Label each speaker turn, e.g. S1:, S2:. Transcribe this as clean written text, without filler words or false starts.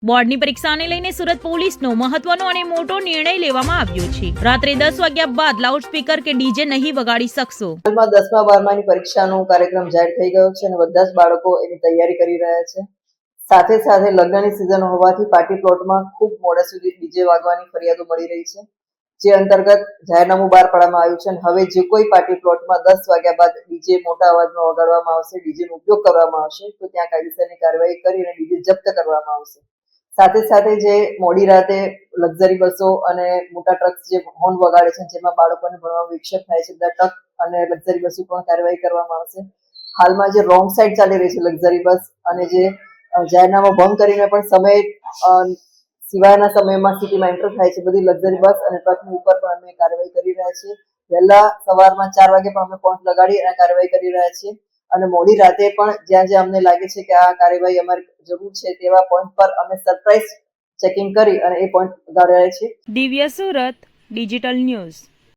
S1: બોર્ડની પરીક્ષાને લઈને સુરત પોલીસનો મહત્વનો અને મોટો નિર્ણય લેવામાં આવ્યો છે। રાત્રે 10 વાગ્યા બાદ લાઉડસ્પીકર કે ડીજે નહીં વગાડી શકશો।
S2: હાલમાં 10મા 12માની પરીક્ષાનો કાર્યક્રમ જાહેર થઈ ગયો છે અને બધા જ બાળકો એની તૈયારી કરી રહ્યા છે। સાથે સાથે લગ્નની સિઝન હોવાથી પાર્ટી પ્લોટમાં ખૂબ મોડા સુધી ડીજે વાગવાની ફરિયાદો મળી રહી છે, જે અંતર્ગત જાહેરનામું બહાર પાડવામાં આવ્યું છે અને હવે જે કોઈ પાર્ટી પ્લોટમાં 10 વાગ્યા બાદ ડીજે મોટા અવાજમાં વગાડવામાં આવશે, ડીજેનો ઉપયોગ કરવામાં આવશે તો ત્યાં કાયદેસરની કાર્યવાહી કરી અને ડીજે જપ્ત કરવામાં આવશે। સાથે સાથે જે મોડી રાતે લક્ઝરી બસો અને મોટા ટ્રક્સ જે હોર્ન વગાડે છે, જેમાં બાળકોને ભણવામાં વિક્ષેપ થાય છે, બધા ટ્રક અને લક્ઝરી બસો પણ કાર્યવાહી કરવામાં આવશે। હાલમાં જે રોંગ સાઈડ ચાલી રહી છે લક્ઝરી બસ અને જે જાહેરનામા ભંગ કરીને પણ સિવાયના સમયમાં સિટીમાં એન્ટર થાય છે, બધી લક્ઝરી બસ અને ટ્રકની ઉપર પણ અમે કાર્યવાહી કરી રહ્યા છીએ। વહેલા સવારમાં 4 વાગે પણ અમે પોઈન્ટ લગાડી અને કાર્યવાહી કરી રહ્યા છીએ અને મોડી રાતે પણ જ્યાં જ્યાં અમને લાગે છે કે આ કાર્યવાહી અમારી જરૂર છે તેવા પોઈન્ટ પર અમે સરપ્રાઇઝ ચેકિંગ કરી અને એ પોઈન્ટ લગાડ્યા છે।
S1: દિવ્ય સુરત ડિજિટલ ન્યૂઝ।